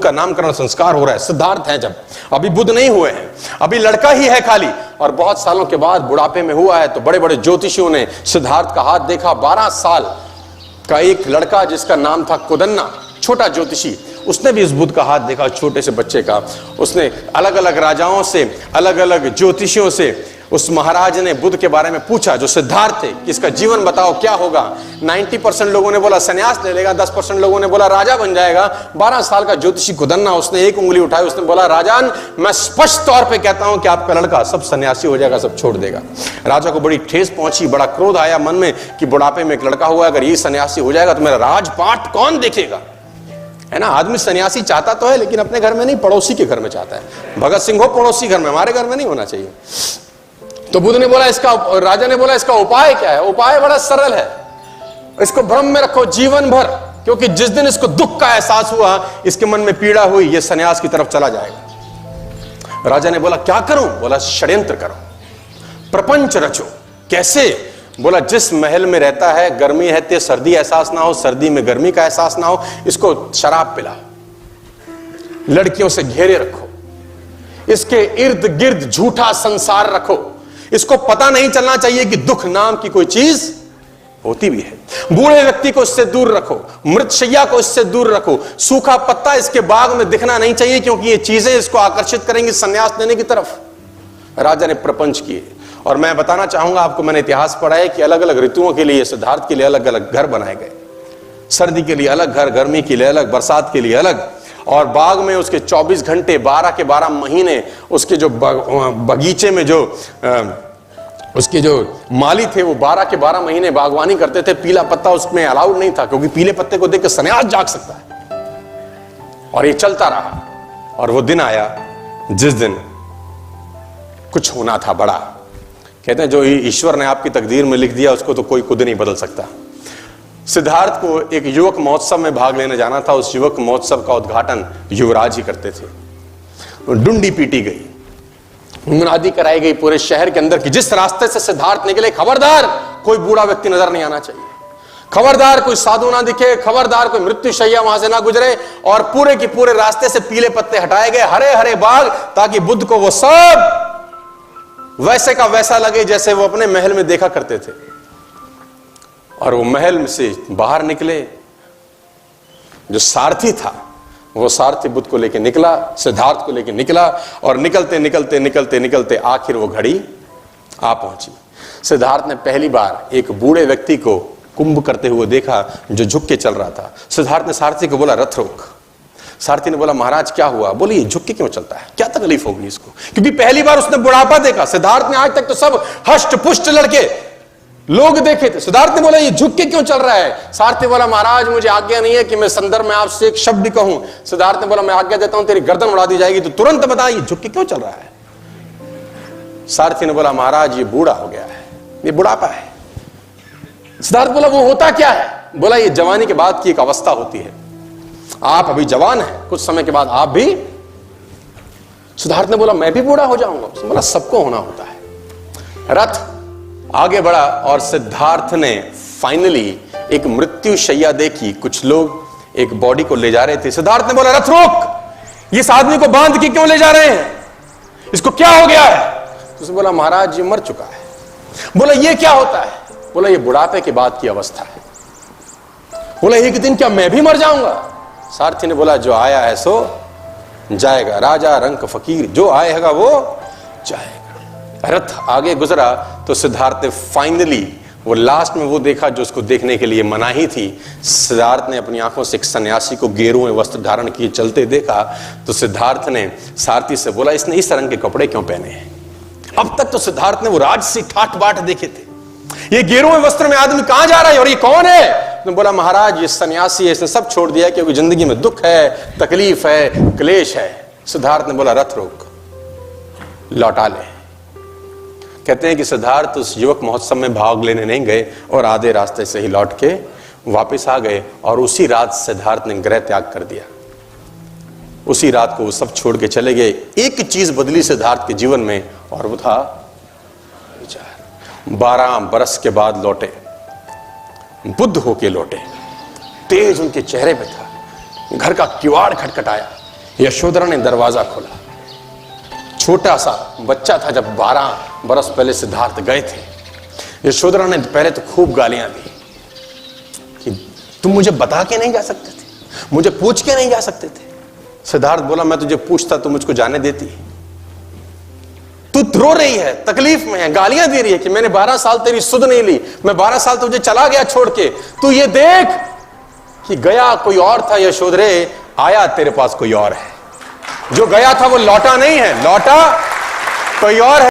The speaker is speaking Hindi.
का नामकरण संस्कार हो रहा है। सिद्धार्थ है जब, अभी बुद्ध नहीं हुए हैं, अभी लड़का ही है खाली, और बहुत सालों के बाद बुढ़ापे में हुआ है। तो बड़े बड़े ज्योतिषियों ने सिद्धार्थ का हाथ देखा। 12 साल का एक लड़का जिसका नाम था कुदन्ना, छोटा ज्योतिषी, उसने भी इस बुद्ध का हाथ देखा, छोटे से बच्चे का। उसने अलग अलग राजाओं से, अलग अलग ज्योतिषियों से उस महाराज ने बुद्ध के बारे में पूछा जो सिद्धार्थ थे कि इसका जीवन बताओ क्या होगा। 90% लोगों ने बोला सन्यास ले लेगा, 10% लोगों ने बोला राजा बन जाएगा। 12 साल का ज्योतिषी कुदन्ना, उसने एक उंगली उठाई, उसने बोला राजान, मैं स्पष्ट तौर पे कहता हूं कि आपका लड़का सब सन्यासी हो जाएगा, सब छोड़ देगा। राजा को बड़ी ठेस पहुंची, बड़ा क्रोध आया मन में कि बुढ़ापे में एक लड़का हुआ, अगर ये सन्यासी हो जाएगा तो मेरा राजपाट कौन देखेगा, है ना। आदमी सन्यासी चाहता तो है लेकिन अपने घर में नहीं, पड़ोसी के घर में चाहता है। भगत सिंह हो पड़ोसी घर में, हमारे घर में नहीं होना चाहिए। तो बुद्ध ने बोला इसका, राजा ने बोला इसका उपाय क्या है। उपाय बड़ा सरल है, इसको भ्रम में रखो जीवन भर, क्योंकि जिस दिन इसको दुख का एहसास हुआ, इसके मन में पीड़ा हुई, ये सन्यास की तरफ चला जाएगा। राजा ने बोला क्या करूं। बोला षड्यंत्र करो, प्रपंच रचो। कैसे। बोला जिस महल में रहता है गर्मी है तो सर्दी एहसास ना हो, सर्दी में गर्मी का एहसास ना हो, इसको शराब पिलाओ, लड़कियों से घेरे रखो, इसके इर्द गिर्द झूठा संसार रखो, इसको पता नहीं चलना चाहिए कि दुख नाम की कोई चीज होती भी है। बूढ़े व्यक्ति को इससे दूर रखो, मृतशैया को इससे दूर रखो, सूखा पत्ता इसके बाग में दिखना नहीं चाहिए, क्योंकि ये चीजें इसको आकर्षित करेंगी संन्यास लेने की तरफ। राजा ने प्रपंच किए। और मैं बताना चाहूंगा आपको, मैंने इतिहास पढ़ा है कि अलग अलग ऋतुओं के लिए सिद्धार्थ के लिए अलग अलग घर बनाए गए। सर्दी के लिए अलग घर, गर्मी के लिए अलग, बरसात के लिए अलग। और बाग में उसके 24 घंटे 12 के 12 महीने उसके जो बगीचे में जो उसके जो माली थे वो 12 के 12 महीने बागवानी करते थे। पीला पत्ता उसमें अलाउड नहीं था, क्योंकि पीले पत्ते को देख के सन्यास जाग सकता है। और ये चलता रहा, और वो दिन आया जिस दिन कुछ होना था बड़ा। कहते हैं जो ईश्वर ने आपकी तकदीर में लिख दिया उसको तो कोई खुद नहीं बदल सकता। सिद्धार्थ को एक युवक महोत्सव में भाग लेने जाना था। उस युवक महोत्सव का उद्घाटन युवराज ही करते थे। डुंडी पीटी गई, मुनादी कराई गई पूरे शहर के अंदर कि जिस रास्ते से सिद्धार्थ निकले, खबरदार कोई बूढ़ा व्यक्ति नजर नहीं आना चाहिए, खबरदार कोई साधु ना दिखे, खबरदार कोई मृत्युशैया वहां से ना गुजरे। और पूरे के पूरे रास्ते से पीले पत्ते हटाए गए, हरे हरे बाग, ताकि बुद्ध को वो सब वैसे का वैसा लगे जैसे वो अपने महल में देखा करते थे। और वो महल से बाहर निकले, जो सारथी था वो सारथी बुद्ध को लेकर निकला, सिद्धार्थ को लेकर निकला। और निकलते निकलते निकलते निकलते आखिर वो घड़ी आ पहुंची। सिद्धार्थ ने पहली बार एक बूढ़े व्यक्ति को कुंभ करते हुए देखा जो झुक के चल रहा था। सिद्धार्थ ने सारथी को बोला रथ रोक। सारथी ने बोला महाराज क्या हुआ। बोले ये झुक के क्यों चलता है, क्या तकलीफ होगी इसको, क्योंकि पहली बार उसने बुढ़ापा देखा। सिद्धार्थ ने आज तक तो सब हष्ट पुष्ट लड़के लोग देखे थे। सिद्धार्थ ने बोला ये झुक के क्यों चल रहा है। सारथी बोला महाराज मुझे आज्ञा नहीं है कि मैं संदर्भ में आपसे एक शब्द कहूं। सिद्धार्थ ने बोला मैं आज्ञा देता हूं, तेरी गर्दन उड़ा दी जाएगी, तो तुरंत बता ये झुक के क्यों चल रहा है। सारथी ने बोला महाराज ये बूढ़ा हो गया है, ये बुढ़ापा है। सिद्धार्थ बोला वो होता क्या है। बोला ये जवानी के बाद की एक अवस्था होती है, आप अभी जवान हैं, कुछ समय के बाद आप भी। सिद्धार्थ ने बोला मैं भी बूढ़ा हो जाऊंगा। बोला सबको होना होता है। रथ आगे बढ़ा और सिद्धार्थ ने फाइनली एक मृत्यु शैया देखी। कुछ लोग एक बॉडी को ले जा रहे थे। सिद्धार्थ ने बोला रथ रोक, इस आदमी को बांध के क्यों ले जा रहे हैं, इसको क्या हो गया है। तो उसने बोला महाराज ये मर चुका है। बोला ये क्या होता है। बोला ये बुढ़ापे के बाद की अवस्था है। बोला एक दिन क्या मैं भी मर जाऊंगा। सारथी ने बोला जो आया है सो जाएगा, राजा रंक फकीर, जो आएगा वो जाएगा। रथ आगे गुजरा तो सिद्धार्थ ने फाइनली वो लास्ट में वो देखा जो उसको देखने के लिए मनाही थी। सिद्धार्थ ने अपनी आंखों से एक सन्यासी को गेरुए वस्त्र धारण किए चलते देखा। तो सिद्धार्थ ने सारथी से बोला इसने इस रंग के कपड़े क्यों पहने हैं। अब तक तो सिद्धार्थ ने वो राजसी ठाट बाट देखे थे, ये गेरुए वस्त्र में आदमी कहां जा रहा है और ये कौन है। तो बोला महाराज ये सन्यासी है, इसने सब छोड़ दिया क्योंकि जिंदगी में दुख है, तकलीफ है, क्लेश है। सिद्धार्थ ने बोला रथ रोक, लौटा ले। कहते हैं कि सिद्धार्थ उस युवक महोत्सव में भाग लेने नहीं गए और आधे रास्ते से ही लौट के वापस आ गए। और उसी रात सिद्धार्थ ने गृह त्याग कर दिया। उसी रात को वो सब छोड़ के चले गए। एक चीज बदली सिद्धार्थ के जीवन में और वो था विचार। 12 बरस के बाद लौटे, बुद्ध होके लौटे। तेज उनके चेहरे पे था। घर का किवाड़ खटखटाया, यशोधरा ने दरवाजा खोला। छोटा सा बच्चा था जब 12 बरस पहले सिद्धार्थ गए थे। यशोधरा ने पहले तो खूब गालियां दी कि तुम मुझे बता के नहीं जा सकते थे, मुझे पूछ के नहीं जा सकते थे। सिद्धार्थ बोला, मैं तुझे पूछता तो मुझको जाने देती। तू रो रही है, तकलीफ में है, गालियां दे रही है कि मैंने 12 साल तेरी सुध नहीं ली, मैं 12 साल तुझे चला गया छोड़ के। तू ये देख कि गया कोई और था यशोधरे, आया तेरे पास कोई और है। जो गया था वो लौटा नहीं है, लौटा कोई और है।